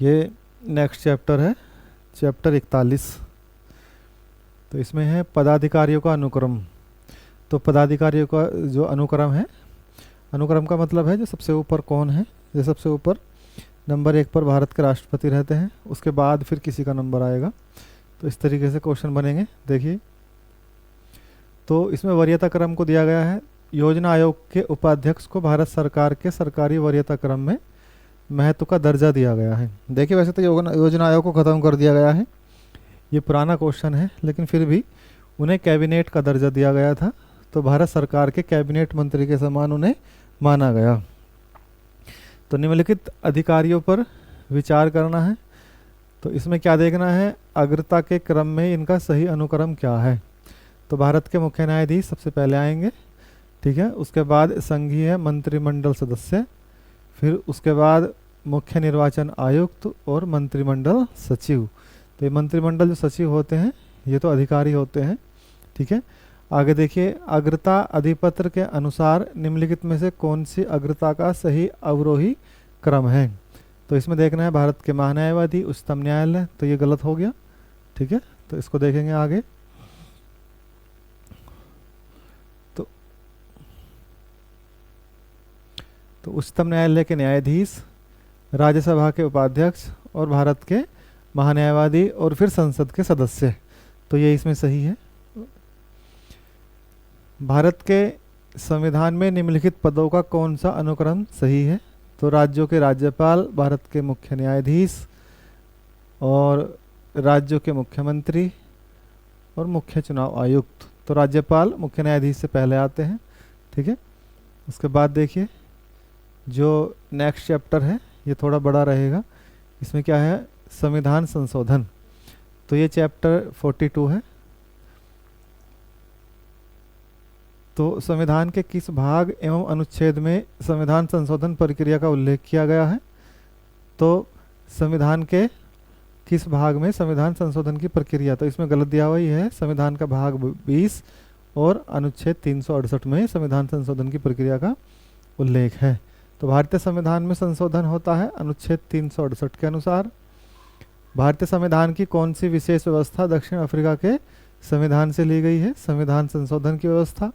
ये next chapter है, chapter 41। तो इसमें है पदाधिकारियों का अनुक्रम। तो पदाधिकारियों का जो अनुक्रम है, अनुक्रम का मतलब है जो सबसे ऊपर कौन है। जो सबसे ऊपर नंबर 1 पर भारत के राष्ट्रपति रहते हैं, उसके बाद फिर किसी का नंबर आएगा। तो इस तरीके से क्वेश्चन बनेंगे। देखिए, तो इसमें वरीयता क्रम को दिया गया है। योजना आयोग के उपाध्यक्ष को भारत सरकार के सरकारी वरीयता क्रम में महत्व का दर्जा दिया गया है। देखिए, वैसे तो योजना आयोग को ख़त्म कर दिया गया है, ये पुराना क्वेश्चन है, लेकिन फिर भी उन्हें कैबिनेट का दर्जा दिया गया था। तो भारत सरकार के कैबिनेट मंत्री के समान उन्हें माना गया। तो निम्नलिखित अधिकारियों पर विचार करना है। तो इसमें क्या देखना है, अग्रता के क्रम में इनका सही अनुक्रम क्या है। तो भारत के मुख्य न्यायाधीश सबसे पहले आएंगे, ठीक है। उसके बाद संघीय मंत्रिमंडल सदस्य, फिर उसके बाद मुख्य निर्वाचन आयुक्त और मंत्रिमंडल सचिव। तो ये मंत्रिमंडल जो सचिव होते हैं ये तो अधिकारी होते हैं, ठीक है। आगे देखिए, अग्रता अधिपत्र के अनुसार निम्नलिखित में से कौन सी अग्रता का सही अवरोही क्रम है। तो इसमें देखना है भारत के महान्यायवादी, उच्चतम न्यायालय। तो ये गलत हो गया, ठीक है। तो इसको देखेंगे आगे। तो उच्चतम न्यायालय के न्यायाधीश, राज्यसभा के उपाध्यक्ष और भारत के महान्यायवादी और फिर संसद के सदस्य। तो ये इसमें सही है। भारत के संविधान में निम्नलिखित पदों का कौन सा अनुक्रम सही है। तो राज्यों के राज्यपाल, भारत के मुख्य न्यायाधीश और राज्यों के मुख्यमंत्री और मुख्य चुनाव आयुक्त। तो राज्यपाल मुख्य न्यायाधीश से पहले आते हैं, ठीक है। उसके बाद देखिए, जो नेक्स्ट चैप्टर है ये थोड़ा बड़ा रहेगा। इसमें क्या है, संविधान संशोधन। तो ये चैप्टर 42 है। तो संविधान के किस भाग एवं अनुच्छेद में संविधान संशोधन प्रक्रिया का उल्लेख किया गया है। तो संविधान के किस भाग में संविधान संशोधन की प्रक्रिया, तो इसमें गलत दिया हुआ ही है। संविधान का भाग 20 और अनुच्छेद 368 में संविधान संशोधन की प्रक्रिया का उल्लेख है। तो भारतीय संविधान में संशोधन होता है अनुच्छेद 368 के अनुसार। भारतीय संविधान की कौन सी विशेष व्यवस्था दक्षिण अफ्रीका के संविधान से ली गई है। संविधान संशोधन की व्यवस्था।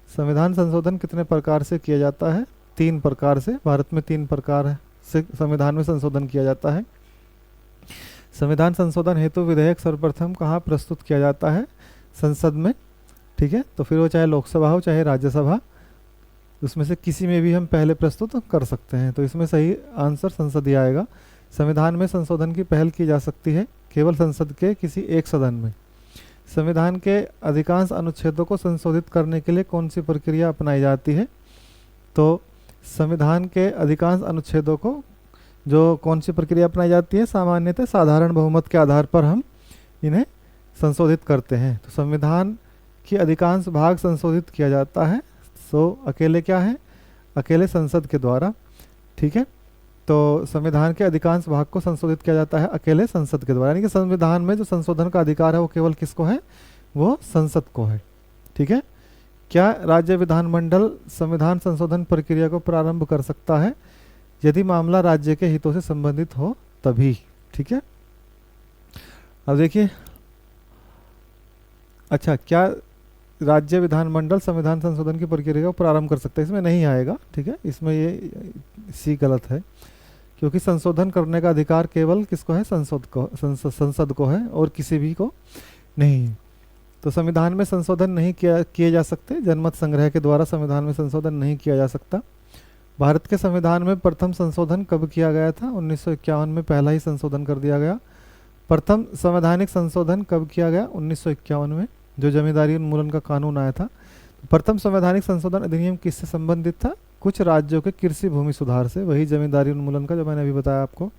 संविधान संशोधन कितने प्रकार से किया जाता है, 3 प्रकार से। भारत में 3 प्रकार से संविधान में संशोधन किया जाता है। संविधान संशोधन हेतु विधेयक सर्वप्रथम कहाँ प्रस्तुत किया जाता है, संसद में, ठीक है। तो फिर वो चाहे लोकसभा हो चाहे राज्यसभा, उसमें से किसी में भी हम पहले प्रस्तुत कर सकते हैं। तो इसमें सही आंसर संसद ही आएगा। संविधान में संशोधन की पहल की जा सकती है केवल संसद के किसी एक सदन में। संविधान के अधिकांश अनुच्छेदों को संशोधित करने के लिए कौन सी प्रक्रिया अपनाई जाती है। तो संविधान के अधिकांश अनुच्छेदों को जो कौन सी प्रक्रिया अपनाई जाती है, सामान्यतः साधारण बहुमत के आधार पर हम इन्हें संशोधित करते हैं। तो संविधान की अधिकांश भाग संशोधित किया जाता है अकेले क्या है, अकेले संसद के द्वारा, ठीक है। तो संविधान के अधिकांश भाग को संशोधित किया जाता है अकेले संसद के द्वारा, यानी कि संविधान में जो संशोधन का अधिकार है वो केवल किसको है, वो संसद को है, ठीक है। क्या राज्य विधानमंडल संविधान संशोधन प्रक्रिया को प्रारंभ कर सकता है, यदि मामला राज्य के हितों से संबंधित हो तभी, ठीक है। अब देखिए, अच्छा, क्या राज्य विधानमंडल संविधान संशोधन की प्रक्रिया को प्रारंभ कर सकता है, इसमें नहीं आएगा, ठीक है। इसमें ये सी गलत है, क्योंकि संशोधन करने का अधिकार केवल किसको है, संसद को है और किसी भी को नहीं। तो संविधान में संशोधन नहीं किए जा सकते, जनमत संग्रह के द्वारा संविधान में संशोधन नहीं किया जा सकता। भारत के संविधान में प्रथम संशोधन कब किया गया था, 1951 में पहला ही संशोधन कर दिया गया। प्रथम संवैधानिक संशोधन कब किया गया, 1951 में, जो जमींदारी उन्मूलन का कानून आया था। प्रथम संवैधानिक संशोधन अधिनियम किससे संबंधित था, कुछ राज्यों के कृषि भूमि सुधार से, वही जमींदारी उन्मूलन का जो मैंने अभी बताया आपको।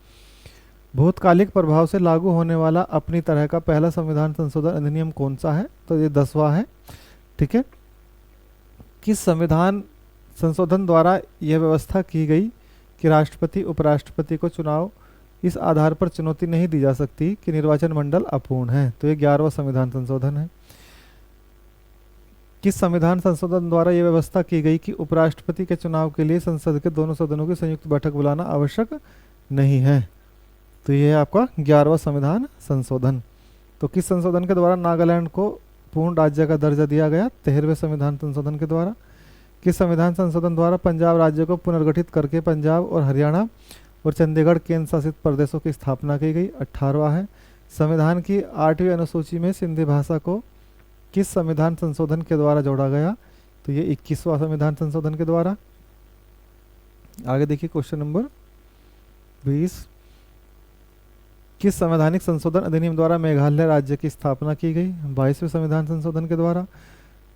भूतकालिक प्रभाव से लागू होने वाला अपनी तरह का पहला संविधान संशोधन अधिनियम कौन सा है, तो ये 10वां है, ठीक है। किस संविधान संशोधन द्वारा यह व्यवस्था की गई कि राष्ट्रपति उपराष्ट्रपति को चुनाव इस आधार पर चुनौती नहीं दी जा सकती कि निर्वाचन मंडल अपूर्ण है, तो ये 11वां संविधान संशोधन है। किस संविधान संशोधन द्वारा यह व्यवस्था की गई कि उपराष्ट्रपति के चुनाव के लिए संसद के दोनों सदनों की संयुक्त बैठक बुलाना आवश्यक नहीं है, तो ये है आपका 11वां संविधान संशोधन। तो किस संशोधन के द्वारा नागालैंड को पूर्ण राज्य का दर्जा दिया गया? 13वें संविधान संशोधन के द्वारा। किस संविधान संशोधन द्वारा पंजाब राज्य को पुनर्गठित करके पंजाब और हरियाणा और चंडीगढ़ केंद्र शासित प्रदेशों की स्थापना की गई? 18वां है। संविधान की 8वीं अनुसूची में सिंधी भाषा को किस संविधान संशोधन के द्वारा जोड़ा गया? तो ये 21वां संविधान संशोधन के द्वारा। आगे देखिए क्वेश्चन नंबर 20। किस संवैधानिक संशोधन अधिनियम द्वारा मेघालय राज्य की स्थापना की गई? 22वें संविधान संशोधन के द्वारा।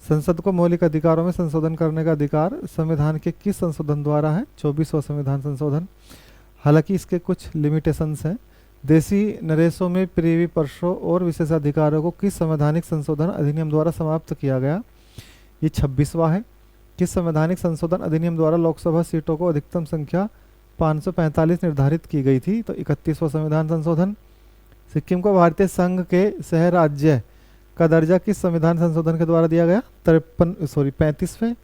संसद को मौलिक अधिकारों में संशोधन करने का अधिकार संविधान के किस संशोधन द्वारा है? 24वां संविधान संशोधन। हालांकि इसके कुछ लिमिटेशंस हैं। देशी नरेशों में प्रीवी पर्षों और विशेषाधिकारों को किस संवैधानिक संशोधन अधिनियम द्वारा समाप्त किया गया? ये 26वां है। किस संवैधानिक संशोधन अधिनियम द्वारा लोकसभा सीटों को अधिकतम संख्या 545 निर्धारित की गई थी? तो 31वां संविधान संशोधन। सिक्किम को भारतीय संघ के शहर राज्य का दर्जा किस संविधान संशोधन के द्वारा दिया गया? 35वें।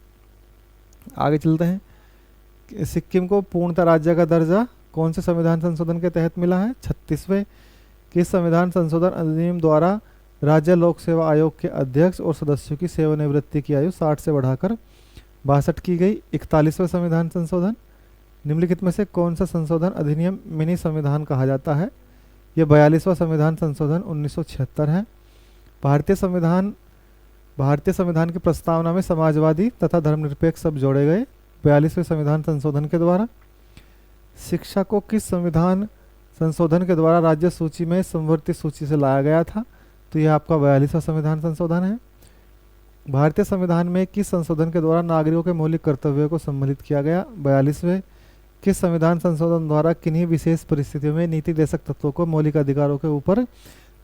आगे चलते हैं। सिक्किम को पूर्णतः राज्य का दर्जा कौन से संविधान संशोधन के तहत मिला है? 36वें। किस संविधान संशोधन अधिनियम द्वारा राज्य लोक सेवा आयोग के अध्यक्ष और सदस्यों की सेवानिवृत्ति की आयु 60 से बढ़ाकर 62 की गई? 41वें संविधान संशोधन। निम्नलिखित में से कौन सा संशोधन अधिनियम मिनी संविधान कहा जाता है? यह 42वां संविधान संशोधन 1976 है। भारतीय संविधान की प्रस्तावना में समाजवादी तथा धर्मनिरपेक्ष शब्द जोड़े गए 42वें संविधान संशोधन के द्वारा। शिक्षा को किस संविधान संशोधन के द्वारा राज्य सूची में संवर्ती सूची से लाया गया था? तो यह आपका 42वां संविधान संशोधन है। भारतीय संविधान में किस संशोधन के द्वारा नागरिकों के मौलिक कर्तव्यों को सम्मिलित किया गया? 42वें। किस संविधान संशोधन द्वारा किन्हीं विशेष परिस्थितियों में नीति देशक तत्वों को मौलिक अधिकारों के ऊपर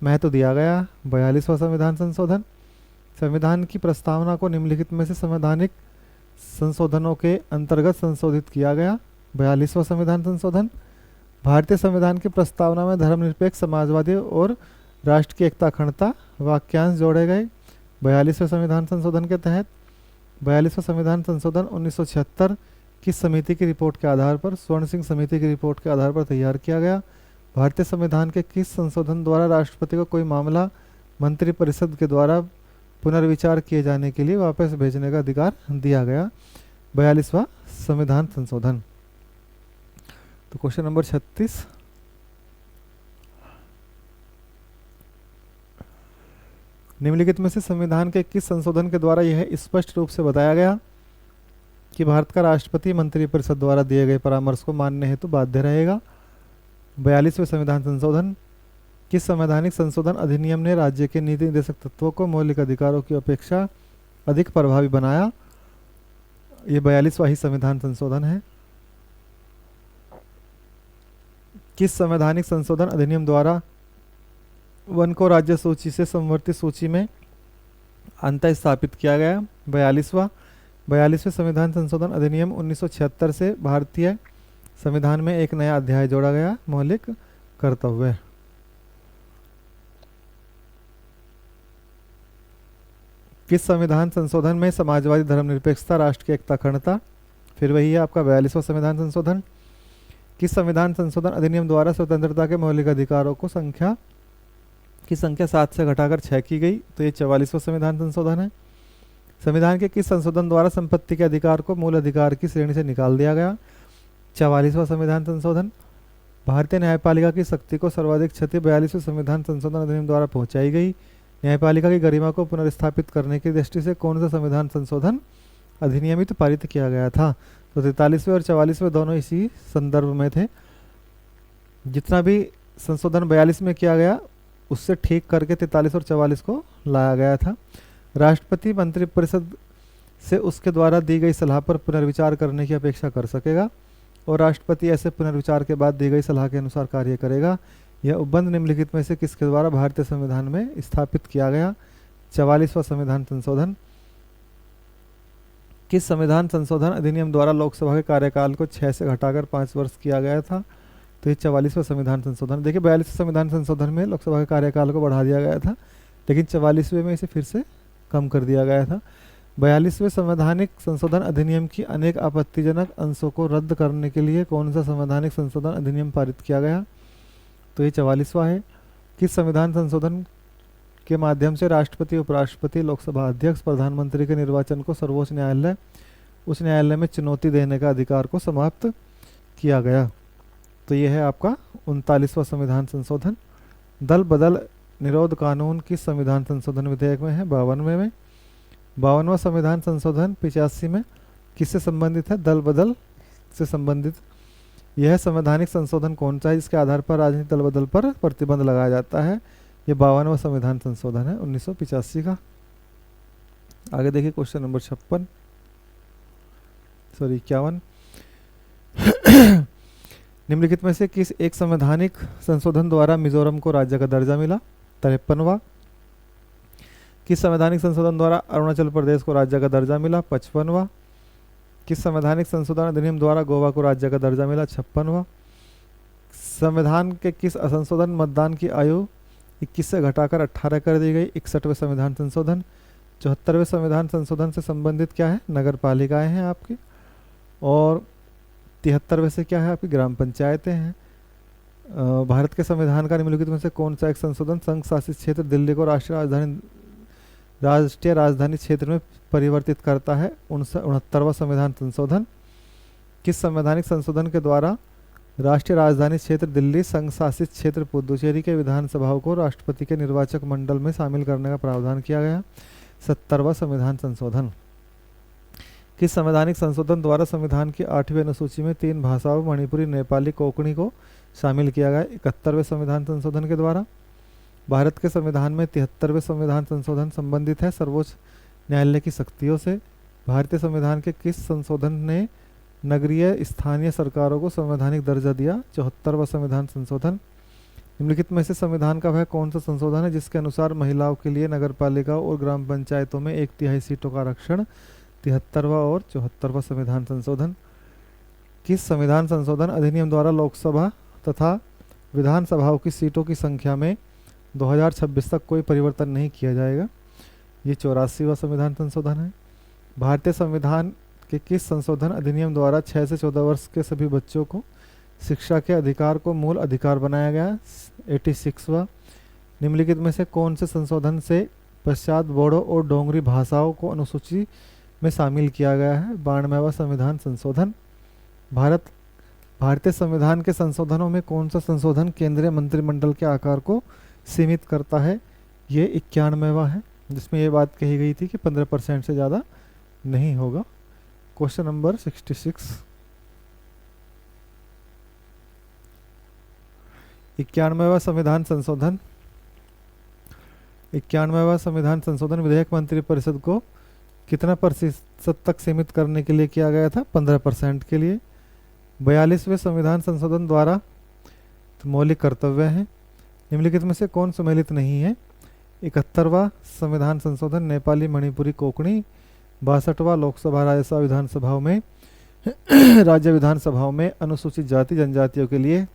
महत्व दिया गया? 42वां संविधान संशोधन। संविधान की प्रस्तावना को निम्नलिखित में से संवैधानिक संशोधनों के अंतर्गत संशोधित किया गया? 42वां संविधान संशोधन। भारतीय संविधान की प्रस्तावना में धर्मनिरपेक्ष, समाजवादी और राष्ट्र की एकता अखंडता वाक्यांश जोड़े गए 42वें संविधान संशोधन के तहत। 42वां संविधान संशोधन 1976 किस समिति की रिपोर्ट के आधार पर? स्वर्ण सिंह समिति की रिपोर्ट के आधार पर तैयार किया गया? भारतीय संविधान के किस संशोधन द्वारा राष्ट्रपति को कोई मामला मंत्रिपरिषद के द्वारा पुनर्विचार किए जाने के लिए वापस भेजने का अधिकार दिया गया? 42वां संविधान संशोधन। तो क्वेश्चन नंबर 36। निम्नलिखित में से संविधान के किस संशोधन के द्वारा यह स्पष्ट रूप से बताया गया कि भारत का राष्ट्रपति मंत्रिपरिषद द्वारा दिए गए परामर्श को मानने हेतु बाध्य रहेगा? 42वें संविधान संशोधन। किस संवैधानिक संशोधन अधिनियम ने राज्य के नीति निर्देशक तत्वों को मौलिक अधिकारों की अपेक्षा अधिक प्रभावी बनाया? ये 42वां ही संविधान संशोधन है। किस संवैधानिक संशोधन अधिनियम द्वारा वन को राज्य सूची से संवर्ती सूची में अंतर स्थापित किया गया? 42वें संविधान संशोधन अधिनियम 1976 से भारतीय संविधान में एक नया अध्याय जोड़ा गया, मौलिक कर्तव्य। किस संविधान संशोधन में समाजवादी, धर्मनिरपेक्षता, राष्ट्र की एकता अखंडता, फिर वही है आपका 42वां संविधान संशोधन। किस संविधान संशोधन अधिनियम द्वारा स्वतंत्रता के मौलिक अधिकारों को संख्या 7 से घटाकर 6 की गई? तो ये 44वां संविधान संशोधन है। संविधान के किस संशोधन द्वारा संपत्ति के अधिकार को मूल अधिकार की श्रेणी से निकाल दिया गया? 44वां संविधान संशोधन। भारतीय न्यायपालिका की शक्ति को सर्वाधिक क्षति 42वें संविधान संशोधन अधिनियम द्वारा पहुंचाई गई। न्यायपालिका की गरिमा को पुनर्स्थापित करने की दृष्टि से कौन सा संविधान संशोधन अधिनियमित पारित किया गया था? तो 43वें और 44वें दोनों इसी संदर्भ में थे। जितना भी संशोधन 42 में किया गया उससे ठीक करके 43 और 44 को लाया गया था। राष्ट्रपति मंत्रिपरिषद से उसके द्वारा दी गई सलाह पर पुनर्विचार करने की अपेक्षा कर सकेगा और राष्ट्रपति ऐसे पुनर्विचार के बाद दी गई सलाह के अनुसार कार्य करेगा। यह उपबंध निम्नलिखित में से किसके द्वारा भारतीय संविधान में स्थापित किया गया? 44वां संविधान संशोधन। किस संविधान संशोधन अधिनियम द्वारा लोकसभा के कार्यकाल को 6 से घटाकर 5 वर्ष किया गया था? तो ये 44वां संविधान संशोधन। देखिए 42वें संविधान संशोधन में लोकसभा के कार्यकाल को बढ़ा दिया गया था, लेकिन 44वें में इसे फिर से कम कर दिया गया था। 42वें संवैधानिक संशोधन अधिनियम की अनेक आपत्तिजनक अंशों को रद्द करने के लिए कौन सा संवैधानिक संशोधन अधिनियम पारित किया गया? तो ये 44वां है। किस संविधान संशोधन के माध्यम से राष्ट्रपति, उपराष्ट्रपति, लोकसभा अध्यक्ष, प्रधानमंत्री के निर्वाचन को सर्वोच्च न्यायालय उस न्यायालय में चुनौती देने का अधिकार को समाप्त किया गया? तो ये है आपका 39वां संविधान संशोधन। दल बदल निरोध कानून किस संविधान संशोधन विधेयक में है? 52वें में। 52वां संविधान संशोधन 85 में किससे संबंधित है? दल बदल से संबंधित। यह संवैधानिक संशोधन कौन सा है जिसके आधार पर राजनीतिक दल बदल पर प्रतिबंध लगाया जाता है? ये 52वां संविधान संशोधन है 1985 का। आगे देखिए क्वेश्चन नंबर 51 51। निम्नलिखित में से किस एक संवैधानिक संशोधन द्वारा मिजोरम को राज्य का दर्जा मिला? 53वां। किस संवैधानिक संशोधन द्वारा अरुणाचल प्रदेश को राज्य का दर्जा मिला? 55वां। किस संवैधानिक संशोधन अधिनियम द्वारा गोवा को राज्य का दर्जा मिला? 56वां। संविधान के किस संशोधन मतदान की आयु 21 से घटाकर 18 कर दी गई? 61वें संविधान संशोधन। 74वें संविधान संशोधन से संबंधित क्या है? नगर पालिकाएं हैं आपकी। और 73वें से क्या है? आपकी ग्राम पंचायतें हैं। भारत के संविधान का निम्नलिखित में से कौन सा एक संशोधन संघ शासित क्षेत्र दिल्ली को राष्ट्रीय राजधानी क्षेत्र में परिवर्तित करता है? 69वां संविधान संशोधन। किस संवैधानिक संशोधन के द्वारा राष्ट्रीय राजधानी क्षेत्र दिल्ली, संघ शासित क्षेत्र पुदुचेरी के विधानसभाओं को राष्ट्रपति के निर्वाचक मंडल में शामिल करने का प्रावधान किया गया? 70वां संविधान संशोधन। किस संवैधानिक संशोधन द्वारा संविधान की 8वीं अनुसूची में 3 भाषाओं मणिपुरी, नेपाली, कोंकणी को शामिल किया गया? 71वें संविधान संशोधन के द्वारा। भारत के संविधान में 73वें संविधान संशोधन संबंधित है सर्वोच्च न्यायालय की शक्तियों से? भारतीय संविधान के किस संशोधन ने नगरीय स्थानीय सरकारों को संवैधानिक दर्जा दिया? 74वां संविधान संशोधन। निम्नलिखित में से संविधान का वह कौन सा संशोधन है जिसके अनुसार महिलाओं के लिए नगरपालिकाओं और ग्राम पंचायतों में 1/3 सीटों का आरक्षण? 73वां और 74वां संविधान संशोधन। किस संविधान संशोधन अधिनियम द्वारा लोकसभा तथा विधानसभाओं की सीटों की संख्या में 2026 तक कोई परिवर्तन नहीं किया जाएगा? ये 84वां संविधान संशोधन है। भारतीय संविधान के किस संशोधन अधिनियम द्वारा 6 से 14 वर्ष के सभी बच्चों को शिक्षा के अधिकार को मूल अधिकार बनाया गया? 86वां। निम्नलिखित में से कौन से संशोधन से पश्चात बोडो और डोंगरी भाषाओं को अनुसूची में शामिल किया गया है? 92वां संविधान संशोधन। भारतीय संविधान के संशोधनों में कौन सा संशोधन केंद्रीय मंत्रिमंडल के आकार को सीमित करता है? ये 91वां है, जिसमें ये बात कही गई थी कि 15% से ज़्यादा नहीं होगा। Question number 66। 91वां संविधान संशोधन। 91वां संविधान संशोधन विधेयक मंत्रिपरिषद को कितना प्रतिशत तक सीमित करने के लिए किया गया था? 15% के लिए। 42वें संविधान संशोधन द्वारा मौलिक कर्तव्य हैं। निम्नलिखित में से कौन सम्मिलित नहीं है? 71वां संविधान संशोधन नेपाली, मणिपुरी, कोंकणी। 62वां लोकसभा, राज्यसभा विधानसभाओं में राज्य विधानसभाओं में अनुसूचित जाति जनजातियों के लिए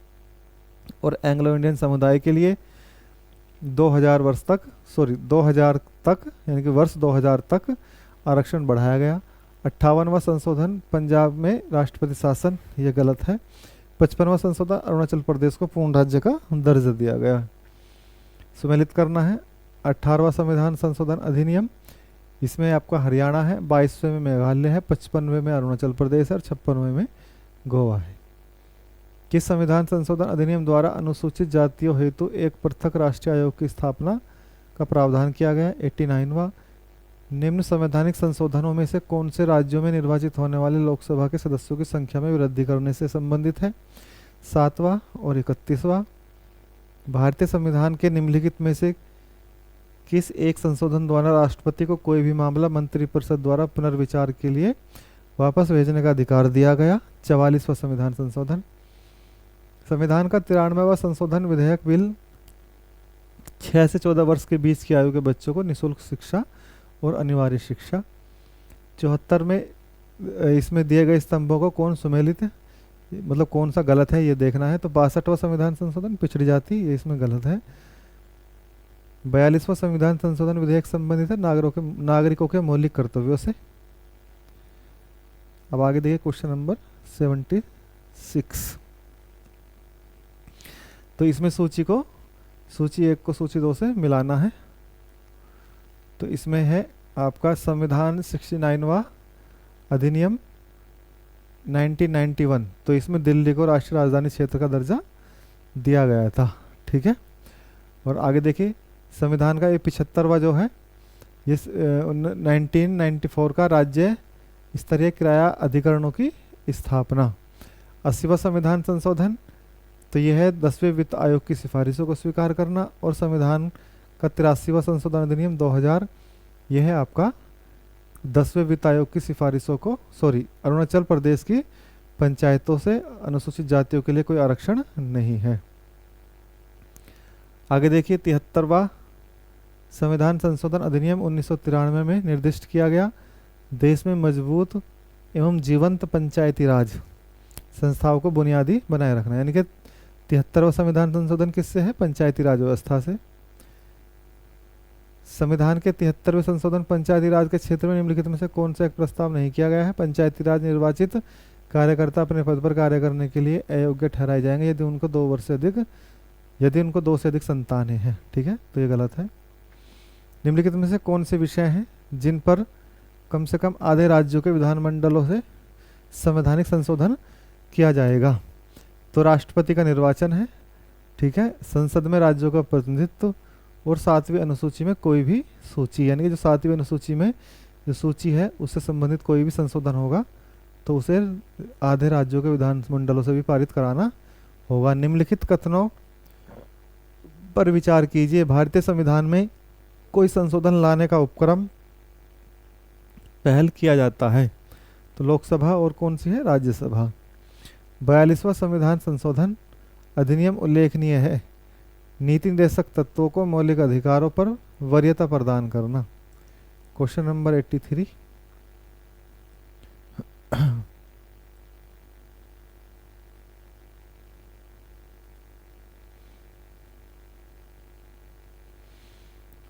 और एंग्लो इंडियन समुदाय के लिए 2000 तक यानी कि वर्ष 2000 तक आरक्षण बढ़ाया गया। 58वां संशोधन पंजाब में राष्ट्रपति शासन, ये गलत है। 55वां संशोधन अरुणाचल प्रदेश को पूर्ण राज्य का दर्जा दिया गया। सम्मिलित करना है। 18वां संविधान संशोधन अधिनियम, इसमें आपका हरियाणा है, 22वें में मेघालय है, 55वें में अरुणाचल प्रदेश है और 56वें में गोवा है। किस संविधान संशोधन अधिनियम द्वारा अनुसूचित जातियों हेतु एक पृथक राष्ट्रीय आयोग की स्थापना का प्रावधान किया गया? 89वां। निम्न संवैधानिक संशोधनों में से कौन से राज्यों में निर्वाचित होने वाले लोकसभा के सदस्यों की संख्या में वृद्धि करने से संबंधित है? 7वां और 31वां। भारतीय संविधान के निम्नलिखित में से किस एक संशोधन द्वारा राष्ट्रपति को कोई भी मामला मंत्रिपरिषद द्वारा पुनर्विचार के लिए वापस भेजने का अधिकार दिया गया? 44वां संविधान संशोधन। संविधान का 93वां संशोधन विधेयक बिल 6 से 14 वर्ष के बीच की आयु के बच्चों को निःशुल्क शिक्षा और अनिवार्य शिक्षा। 74 में इसमें दिए गए स्तंभों को कौन सुमेलित है, मतलब कौन सा गलत है ये देखना है। तो 62वां संविधान संशोधन पिछड़ी जाति, ये इसमें गलत है। 42वां संविधान संशोधन विधेयक संबंधित है नागरिकों के मौलिक कर्तव्यों से। अब आगे देखिए क्वेश्चन नंबर 76। तो इसमें सूची 1 को सूची 2 से मिलाना है। तो इसमें है आपका संविधान 69वां अधिनियम 1991। तो इसमें दिल्ली को राष्ट्रीय राजधानी क्षेत्र का दर्जा दिया गया था। ठीक है, और आगे देखिए संविधान का ये 75वां जो है ये 1994 का राज्य स्तरीय किराया अधिकरणों की स्थापना। 80वां संविधान संशोधन, तो यह है 10वें वित्त आयोग की सिफारिशों को स्वीकार करना। और संविधान का 83वां संशोधन अधिनियम 2000, यह है आपका 10वें वित्त आयोग की सिफारिशों को अरुणाचल प्रदेश की पंचायतों से अनुसूचित जातियों के लिए कोई आरक्षण नहीं है। आगे देखिए 73वां संविधान संशोधन अधिनियम 1993 में निर्दिष्ट किया गया देश में मजबूत एवं जीवंत पंचायती राज संस्थाओं को बुनियादी बनाए रखना। यानी कि 73वां संविधान संशोधन किससे है? पंचायती राज व्यवस्था से। संविधान के 73वें संशोधन पंचायती राज के क्षेत्र में निम्नलिखित में से कौन सा एक प्रस्ताव नहीं किया गया है? पंचायती राज निर्वाचित कार्यकर्ता अपने पद पर कार्य करने के लिए अयोग्य ठहराए जाएंगे यदि उनको 2 से अधिक संतानें हैं। ठीक है, तो ये गलत है। निम्नलिखित में से कौन से विषय हैं जिन पर कम से कम आधे राज्यों के विधानमंडलों से संवैधानिक संशोधन किया जाएगा? तो राष्ट्रपति का निर्वाचन है, ठीक है, संसद में राज्यों का प्रतिनिधित्व, और 7वीं अनुसूची में कोई भी सूची, यानी कि जो 7वीं अनुसूची में जो सूची है उससे संबंधित कोई भी संशोधन होगा तो उसे आधे राज्यों के विधानमंडलों से भी पारित कराना होगा। निम्नलिखित कथनों पर विचार कीजिए। भारतीय संविधान में कोई संशोधन लाने का उपक्रम पहल किया जाता है तो लोकसभा और कौन सी है? राज्यसभा। 42वां संविधान संशोधन अधिनियम उल्लेखनीय है नीति निर्देशक तत्वों को मौलिक अधिकारों पर वरीयता प्रदान करना। Question number 83।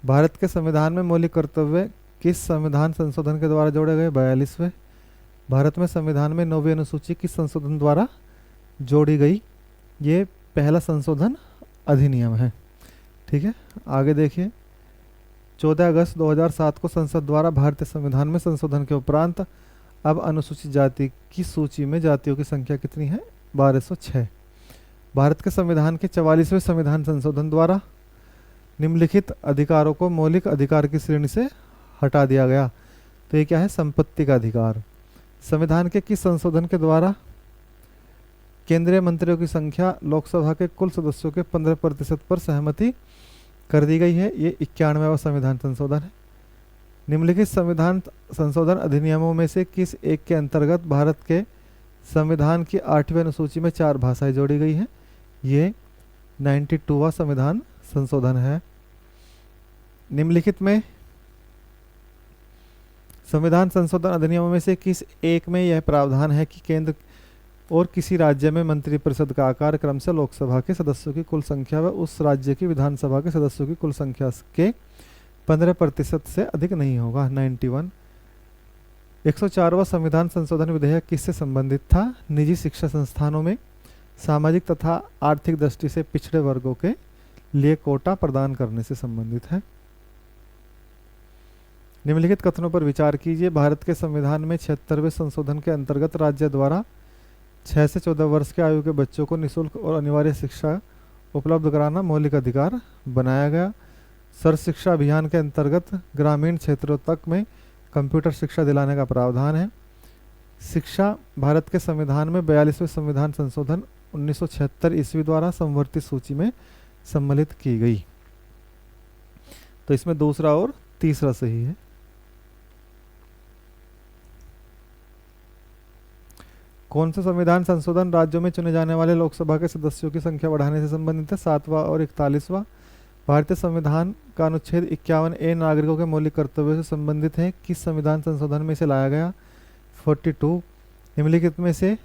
भारत के संविधान में मौलिक कर्तव्य किस संविधान संशोधन के द्वारा जोड़े गए? 42वें। भारत में संविधान में 9वीं अनुसूची किस संशोधन द्वारा जोड़ी गई? ये पहला संशोधन अधिनियम है। ठीक है, आगे देखिए 14 अगस्त 2007 को संसद द्वारा भारतीय संविधान में संशोधन के उपरांत अब अनुसूचित जाति की सूची में जातियों की संख्या कितनी है? 1206। भारत के संविधान के 44वें संविधान संशोधन द्वारा निम्नलिखित अधिकारों को मौलिक अधिकार की श्रेणी से हटा दिया गया। तो ये क्या है? संपत्ति का अधिकार। संविधान के किस संशोधन के द्वारा केंद्रीय मंत्रियों की संख्या लोकसभा के कुल सदस्यों के 15% पर सहमति कर दी गई है? ये 91वां संविधान संशोधन है। निम्नलिखित संविधान संशोधन अधिनियमों में से किस एक के अंतर्गत भारत के संविधान की 8वीं अनुसूची में 4 भाषाएं जोड़ी गई हैं? ये 92वां संविधान संशोधन है। निम्नलिखित में संविधान संशोधन अधिनियमों में से किस एक में यह प्रावधान है कि केंद्र और किसी राज्य में मंत्रिपरिषद का आकार क्रमशः लोकसभा के सदस्यों की कुल संख्या व उस राज्य की विधानसभा के सदस्यों की कुल संख्या के 15% से अधिक नहीं होगा? 91। 104वां संविधान संशोधन विधेयक किससे संबंधित था? निजी शिक्षा संस्थानों में सामाजिक तथा आर्थिक दृष्टि से पिछड़े वर्गों के लिए कोटा प्रदान करने से संबंधित है। निम्नलिखित कथनों पर विचार कीजिए। भारत के संविधान में 76वें संशोधन के अंतर्गत राज्य द्वारा 6 से 14 वर्ष के आयु के बच्चों को निःशुल्क और अनिवार्य शिक्षा उपलब्ध कराना मौलिक अधिकार बनाया गया। सर्व शिक्षा अभियान के अंतर्गत ग्रामीण क्षेत्रों तक में कंप्यूटर शिक्षा दिलाने का प्रावधान है। शिक्षा भारत के संविधान में 42वें संविधान संशोधन 1976 ईस्वी द्वारा संवर्धित सूची में सम्मिलित की गई। तो इसमें दूसरा और तीसरा सही है। कौन सा संविधान संशोधन राज्यों में चुने जाने वाले लोकसभा के सदस्यों की संख्या बढ़ाने से संबंधित है? 7वां और 41वां। भारतीय संविधान का अनुच्छेद 51A नागरिकों के मौलिक कर्तव्यों से संबंधित है। किस संविधान संशोधन में इसे लाया गया? 42। निम्नलिखित में से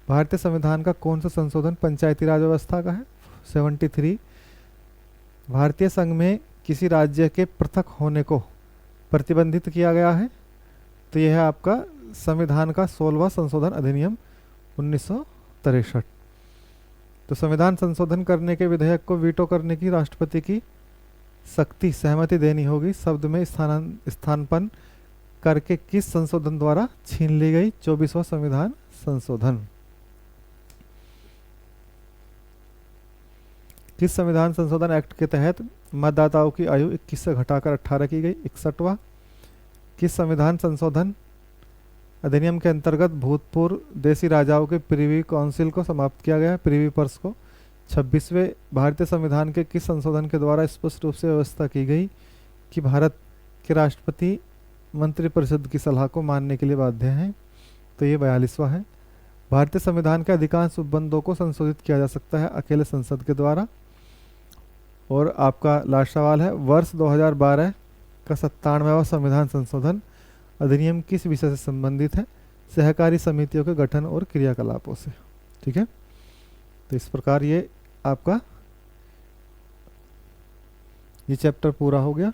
भारतीय संविधान का कौन सा संशोधन पंचायती राज व्यवस्था का है? 73। भारतीय संघ में किसी राज्य के पृथक होने को प्रतिबंधित किया गया है? तो यह है आपका संविधान का 16वां संशोधन अधिनियम 1963। तो संविधान संशोधन करने के विधेयक को वीटो करने की राष्ट्रपति की सख्ती सहमति देनी होगी। शब्द में स्थानापन्न करके किस संशोधन द्वारा छीन ली गई? 24वां संविधान संशोधन। किस संविधान संशोधन एक्ट के तहत मतदाताओं की आयु 21 से घटाकर 18 की गई? 61वां। किस संविधान संशोधन अधिनियम के अंतर्गत भूतपूर्व देशी राजाओं के प्रीवी काउंसिल को समाप्त किया गया? प्रीवी पर्स को। 26वें भारतीय संविधान के किस संशोधन के द्वारा स्पष्ट रूप से व्यवस्था की गई कि भारत के राष्ट्रपति मंत्रिपरिषद की सलाह को मानने के लिए बाध्य हैं? तो ये 42वां है। भारतीय संविधान के अधिकांश उपबंधों को संशोधित किया जा सकता है अकेले संसद के द्वारा। और आपका लास्ट सवाल है, वर्ष 2012 का 97वां संविधान संशोधन अधिनियम किस विषय से संबंधित है? सहकारी समितियों के गठन और क्रियाकलापों से। ठीक है, तो इस प्रकार ये आपका ये चैप्टर पूरा हो गया।